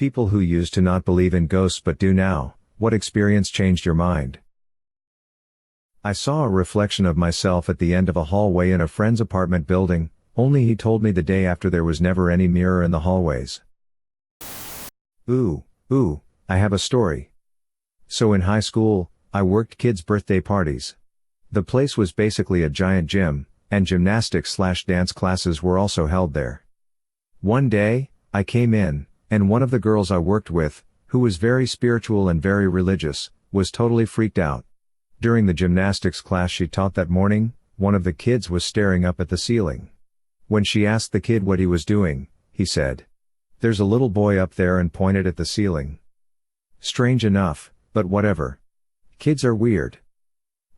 People who used to not believe in ghosts but do now, what experience changed your mind? I saw a reflection of myself at the end of a hallway in a friend's apartment building, only he told me the day after there was never any mirror in the hallways. Ooh, I have a story. So in high school, I worked kids' birthday parties. The place was basically a giant gym, and gymnastics/dance classes were also held there. One day, I came in, and one of the girls I worked with, who was very spiritual and very religious, was totally freaked out. During the gymnastics class she taught that morning, one of the kids was staring up at the ceiling. When she asked the kid what he was doing, he said, "There's a little boy up there," and pointed at the ceiling. Strange enough, but whatever. Kids are weird.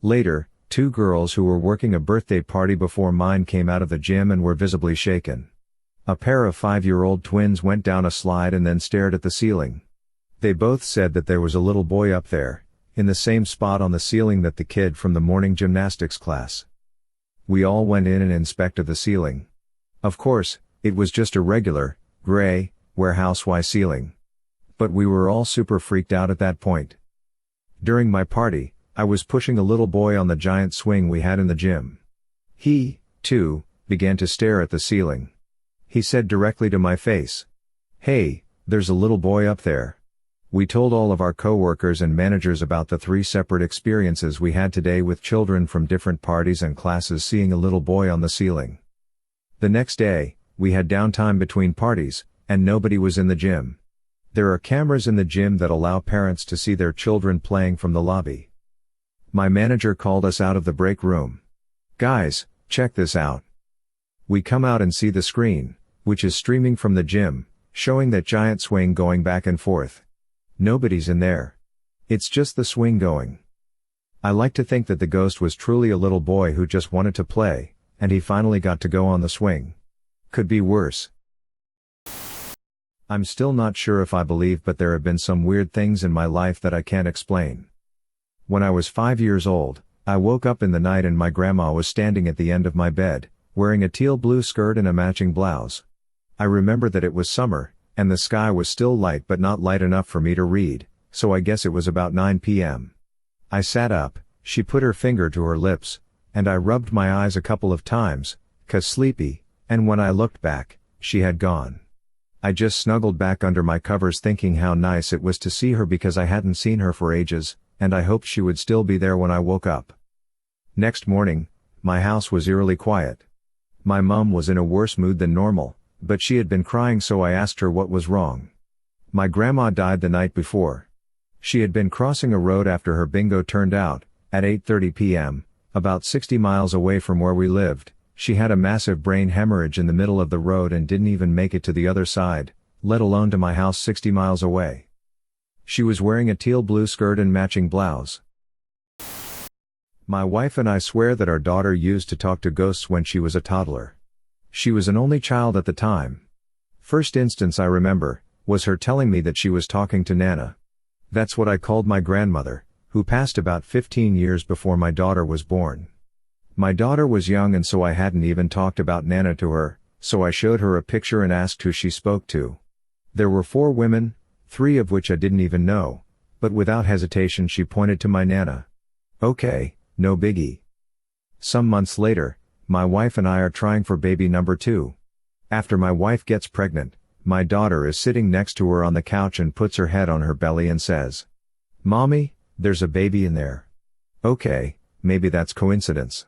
Later, two girls who were working a birthday party before mine came out of the gym and were visibly shaken. A pair of 5-year-old twins went down a slide and then stared at the ceiling. They both said that there was a little boy up there, in the same spot on the ceiling that the kid from the morning gymnastics class. We all went in and inspected the ceiling. Of course, it was just a regular, gray, warehouse-Y ceiling. But we were all super freaked out at that point. During my party, I was pushing a little boy on the giant swing we had in the gym. He, too, began to stare at the ceiling. He said directly to my face, "Hey, there's a little boy up there." We told all of our coworkers and managers about the 3 separate experiences we had today with children from different parties and classes seeing a little boy on the ceiling. The next day, we had downtime between parties, and nobody was in the gym. There are cameras in the gym that allow parents to see their children playing from the lobby. My manager called us out of the break room. "Guys, check this out." We come out and see the screen, which is streaming from the gym, showing that giant swing going back and forth. Nobody's in there. It's just the swing going. I like to think that the ghost was truly a little boy who just wanted to play, and he finally got to go on the swing. Could be worse. I'm still not sure if I believe, but there have been some weird things in my life that I can't explain. When I was 5 years old, I woke up in the night and my grandma was standing at the end of my bed, wearing a teal blue skirt and a matching blouse. I remember that it was summer, and the sky was still light but not light enough for me to read, so I guess it was about 9 p.m. I sat up, she put her finger to her lips, and I rubbed my eyes a couple of times, 'cause sleepy, and when I looked back, she had gone. I just snuggled back under my covers thinking how nice it was to see her because I hadn't seen her for ages, and I hoped she would still be there when I woke up. Next morning, my house was eerily quiet. My mom was in a worse mood than normal, but she had been crying, so I asked her what was wrong. My grandma died the night before. She had been crossing a road after her bingo turned out, at 8:30 p.m., about 60 miles away from where we lived. She had a massive brain hemorrhage in the middle of the road and didn't even make it to the other side, let alone to my house 60 miles away. She was wearing a teal blue skirt and matching blouse. My wife and I swear that our daughter used to talk to ghosts when she was a toddler. She was an only child at the time. First instance I remember, was her telling me that she was talking to Nana. That's what I called my grandmother, who passed about 15 years before my daughter was born. My daughter was young and so I hadn't even talked about Nana to her, so I showed her a picture and asked who she spoke to. There were 4 women, 3 of which I didn't even know, but without hesitation she pointed to my Nana. Okay, no biggie. Some months later, my wife and I are trying for baby number 2. After my wife gets pregnant, my daughter is sitting next to her on the couch and puts her head on her belly and says, "Mommy, there's a baby in there." Okay, maybe that's coincidence.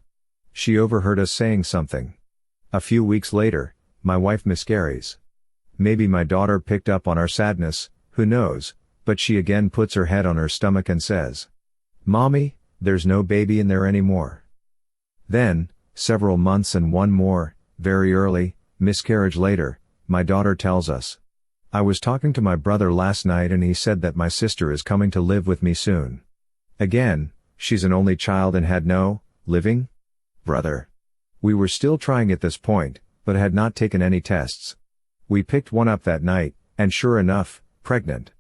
She overheard us saying something. A few weeks later, my wife miscarries. Maybe my daughter picked up on our sadness, who knows, but she again puts her head on her stomach and says, "Mommy, there's no baby in there anymore." Then, several months and one more, very early, miscarriage later, my daughter tells us, "I was talking to my brother last night and he said that my sister is coming to live with me soon." Again, she's an only child and had no living brother. We were still trying at this point, but had not taken any tests. We picked one up that night, and sure enough, pregnant.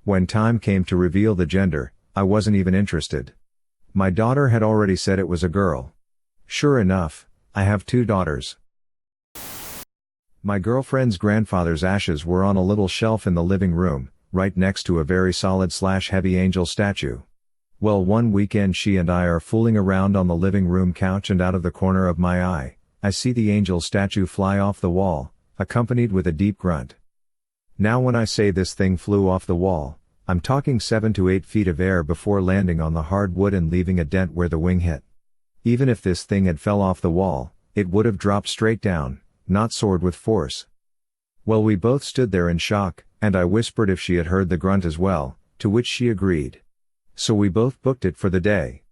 When time came to reveal the gender, I wasn't even interested. My daughter had already said it was a girl. Sure enough, I have 2 daughters. My girlfriend's grandfather's ashes were on a little shelf in the living room, right next to a very solid/heavy angel statue. Well, one weekend she and I are fooling around on the living room couch, and out of the corner of my eye, I see the angel statue fly off the wall, accompanied with a deep grunt. Now when I say this thing flew off the wall, I'm talking 7 to 8 feet of air before landing on the hard wood and leaving a dent where the wing hit. Even if this thing had fell off the wall, it would have dropped straight down, not soared with force. Well, we both stood there in shock, and I whispered if she had heard the grunt as well, to which she agreed. So we both booked it for the day.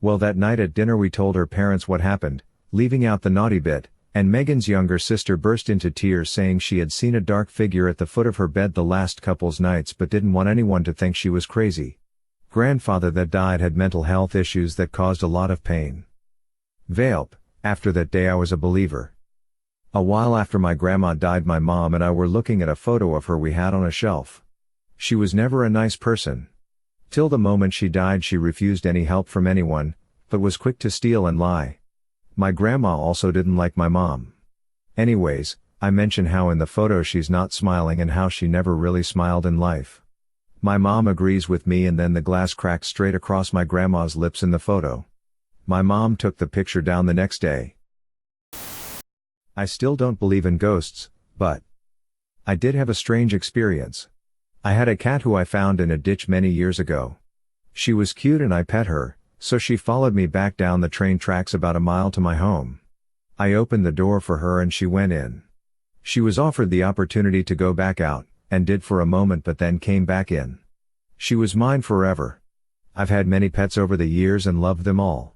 Well, that night at dinner we told her parents what happened, leaving out the naughty bit, and Megan's younger sister burst into tears saying she had seen a dark figure at the foot of her bed the last couple's nights but didn't want anyone to think she was crazy. Grandfather that died had mental health issues that caused a lot of pain. Velp, after that day I was a believer. A while after my grandma died, my mom and I were looking at a photo of her we had on a shelf. She was never a nice person. Till the moment she died she refused any help from anyone, but was quick to steal and lie. My grandma also didn't like my mom. Anyways, I mention how in the photo she's not smiling and how she never really smiled in life. My mom agrees with me, and then the glass cracked straight across my grandma's lips in the photo. My mom took the picture down the next day. I still don't believe in ghosts, but I did have a strange experience. I had a cat who I found in a ditch many years ago. She was cute and I pet her, so she followed me back down the train tracks about a mile to my home. I opened the door for her and she went in. She was offered the opportunity to go back out, and did for a moment, but then came back in. She was mine forever. I've had many pets over the years and loved them all.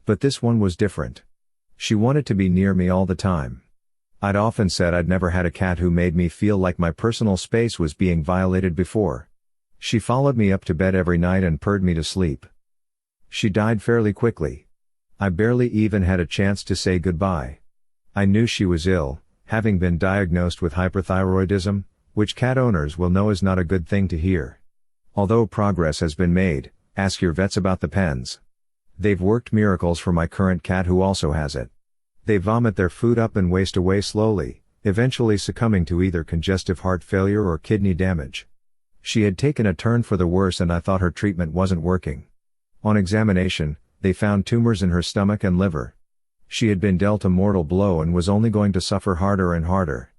But this one was different. She wanted to be near me all the time. I'd often said I'd never had a cat who made me feel like my personal space was being violated before. She followed me up to bed every night and purred me to sleep. She died fairly quickly. I barely even had a chance to say goodbye. I knew she was ill, having been diagnosed with hyperthyroidism, which cat owners will know is not a good thing to hear. Although progress has been made, ask your vets about the pens. They've worked miracles for my current cat who also has it. They vomit their food up and waste away slowly, eventually succumbing to either congestive heart failure or kidney damage. She had taken a turn for the worse and I thought her treatment wasn't working. On examination, they found tumors in her stomach and liver. She had been dealt a mortal blow and was only going to suffer harder and harder.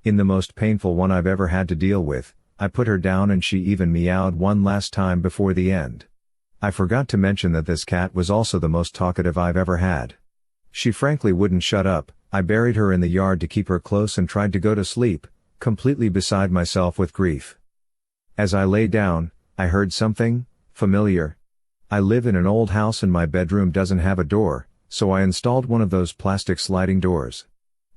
In the most painful one I've ever had to deal with, I put her down and she even meowed one last time before the end. I forgot to mention that this cat was also the most talkative I've ever had. She frankly wouldn't shut up. I buried her in the yard to keep her close and tried to go to sleep, completely beside myself with grief. As I lay down, I heard something familiar. I live in an old house and my bedroom doesn't have a door, so I installed one of those plastic sliding doors.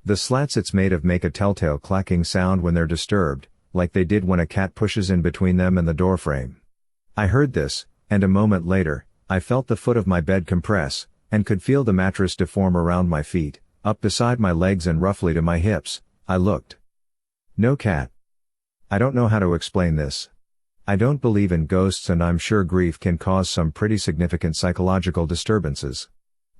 The slats it's made of make a telltale clacking sound when they're disturbed, like they did when a cat pushes in between them and the doorframe. I heard this, and a moment later, I felt the foot of my bed compress, and could feel the mattress deform around my feet, up beside my legs and roughly to my hips. I looked. No cat. I don't know how to explain this. I don't believe in ghosts and I'm sure grief can cause some pretty significant psychological disturbances.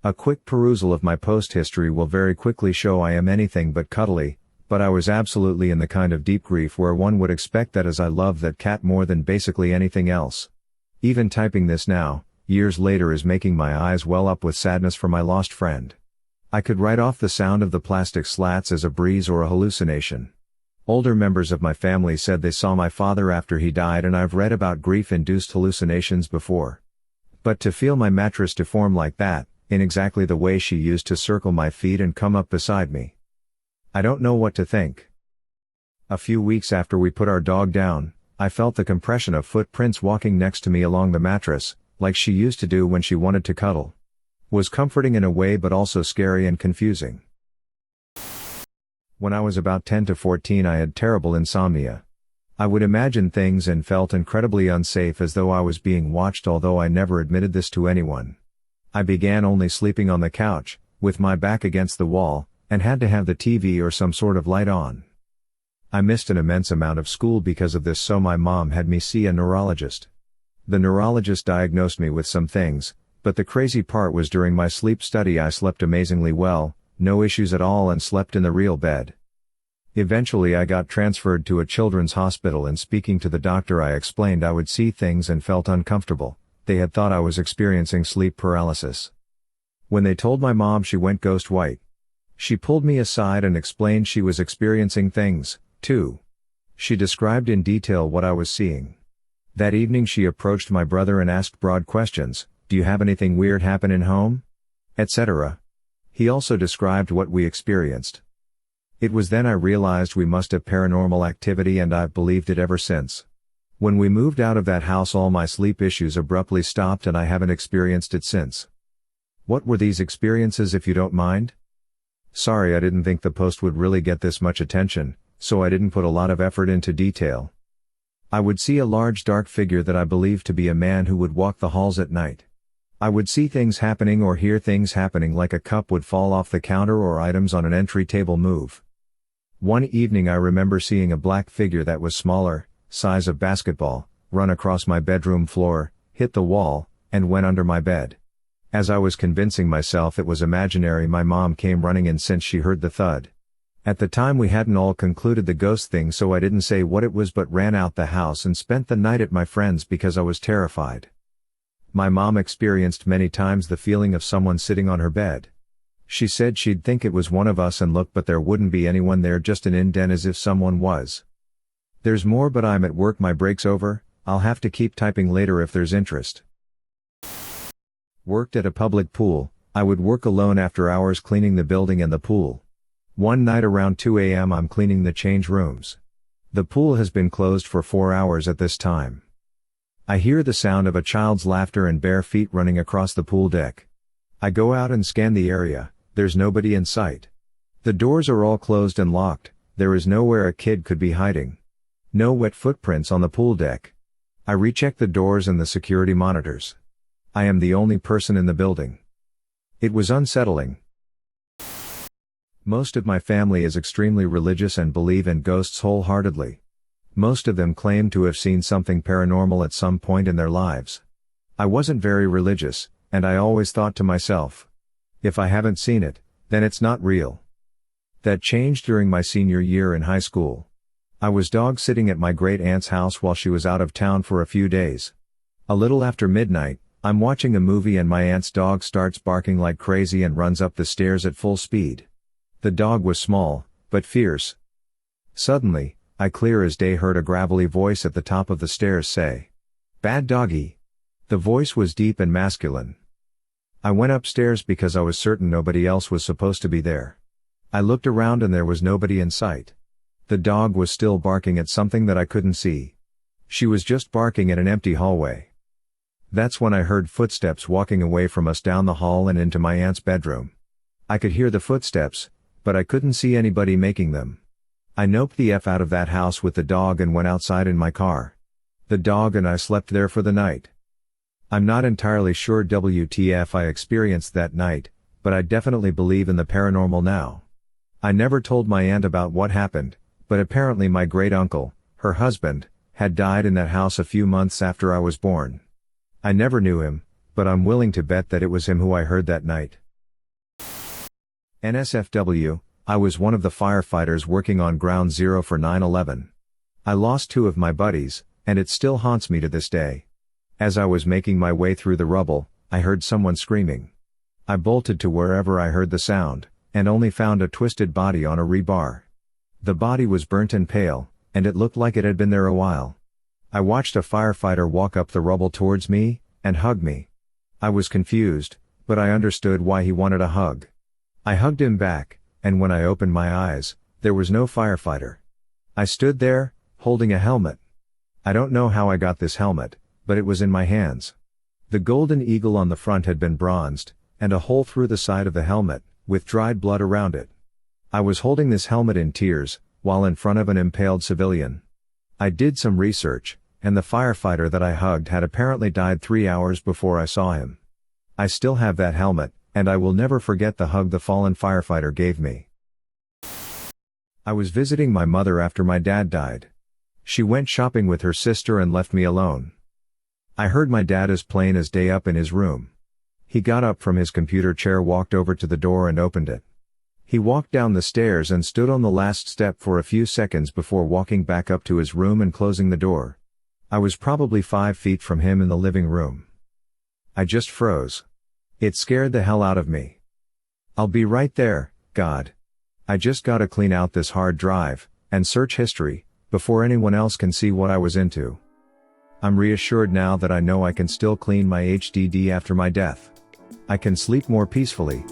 A quick perusal of my post history will very quickly show I am anything but cuddly, but I was absolutely in the kind of deep grief where one would expect that, as I love that cat more than basically anything else. Even typing this now, years later, is making my eyes well up with sadness for my lost friend. I could write off the sound of the plastic slats as a breeze or a hallucination. Older members of my family said they saw my father after he died, and I've read about grief-induced hallucinations before. But to feel my mattress deform like that, in exactly the way she used to circle my feet and come up beside me. I don't know what to think. A few weeks after we put our dog down, I felt the compression of footprints walking next to me along the mattress, like she used to do when she wanted to cuddle. Was comforting in a way but also scary and confusing. When I was about 10 to 14 I had terrible insomnia. I would imagine things and felt incredibly unsafe, as though I was being watched, although I never admitted this to anyone. I began only sleeping on the couch, with my back against the wall, and had to have the TV or some sort of light on. I missed an immense amount of school because of this, so my mom had me see a neurologist. The neurologist diagnosed me with some things, but the crazy part was during my sleep study I slept amazingly well, no issues at all, and slept in the real bed. Eventually I got transferred to a children's hospital, and speaking to the doctor I explained I would see things and felt uncomfortable. They had thought I was experiencing sleep paralysis. When they told my mom, she went ghost white. She pulled me aside and explained she was experiencing things, too. She described in detail what I was seeing. That evening she approached my brother and asked broad questions: "Do you have anything weird happen in home?" etc. He also described what we experienced. It was then I realized we must have paranormal activity, and I've believed it ever since. When we moved out of that house, all my sleep issues abruptly stopped, and I haven't experienced it since. What were these experiences, if you don't mind? Sorry, I didn't think the post would really get this much attention, so I didn't put a lot of effort into detail. I would see a large dark figure that I believed to be a man who would walk the halls at night. I would see things happening or hear things happening, like a cup would fall off the counter or items on an entry table move. One evening I remember seeing a black figure that was smaller, size of basketball, run across my bedroom floor, hit the wall, and went under my bed. As I was convincing myself it was imaginary, my mom came running in since she heard the thud. At the time we hadn't all concluded the ghost thing, so I didn't say what it was but ran out the house and spent the night at my friend's because I was terrified. My mom experienced many times the feeling of someone sitting on her bed. She said she'd think it was one of us and look, but there wouldn't be anyone there, just an indent as if someone was. There's more, but I'm at work, my break's over. I'll have to keep typing later if there's interest. Worked at a public pool. I would work alone after hours cleaning the building and the pool. One night around 2 a.m. I'm cleaning the change rooms. The pool has been closed for 4 hours at this time. I hear the sound of a child's laughter and bare feet running across the pool deck. I go out and scan the area. There's nobody in sight. The doors are all closed and locked. There is nowhere a kid could be hiding. No wet footprints on the pool deck. I recheck the doors and the security monitors. I am the only person in the building. It was unsettling. Most of my family is extremely religious and believe in ghosts wholeheartedly. Most of them claim to have seen something paranormal at some point in their lives. I wasn't very religious, and I always thought to myself, if I haven't seen it, then it's not real. That changed during my senior year in high school. I was dog sitting at my great aunt's house while she was out of town for a few days. A little after midnight, I'm watching a movie and my aunt's dog starts barking like crazy and runs up the stairs at full speed. The dog was small, but fierce. Suddenly, I clear as day heard a gravelly voice at the top of the stairs say, "Bad doggie." The voice was deep and masculine. I went upstairs because I was certain nobody else was supposed to be there. I looked around and there was nobody in sight. The dog was still barking at something that I couldn't see. She was just barking at an empty hallway. That's when I heard footsteps walking away from us down the hall and into my aunt's bedroom. I could hear the footsteps, but I couldn't see anybody making them. I noped the F out of that house with the dog and went outside in my car. The dog and I slept there for the night. I'm not entirely sure WTF I experienced that night, but I definitely believe in the paranormal now. I never told my aunt about what happened, but apparently my great-uncle, her husband, had died in that house a few months after I was born. I never knew him, but I'm willing to bet that it was him who I heard that night. NSFW, I was one of the firefighters working on Ground Zero for 9/11. I lost 2 of my buddies, and it still haunts me to this day. As I was making my way through the rubble, I heard someone screaming. I bolted to wherever I heard the sound, and only found a twisted body on a rebar. The body was burnt and pale, and it looked like it had been there a while. I watched a firefighter walk up the rubble towards me, and hug me. I was confused, but I understood why he wanted a hug. I hugged him back, and when I opened my eyes, there was no firefighter. I stood there, holding a helmet. I don't know how I got this helmet, but it was in my hands. The golden eagle on the front had been bronzed, and a hole through the side of the helmet, with dried blood around it. I was holding this helmet in tears, while in front of an impaled civilian. I did some research, and the firefighter that I hugged had apparently died 3 hours before I saw him. I still have that helmet, and I will never forget the hug the fallen firefighter gave me. I was visiting my mother after my dad died. She went shopping with her sister and left me alone. I heard my dad as plain as day up in his room. He got up from his computer chair, walked over to the door and opened it. He walked down the stairs and stood on the last step for a few seconds before walking back up to his room and closing the door. I was probably 5 feet from him in the living room. I just froze. It scared the hell out of me. I'll be right there, God. I just gotta clean out this hard drive, and search history, before anyone else can see what I was into. I'm reassured now that I know I can still clean my HDD after my death. I can sleep more peacefully.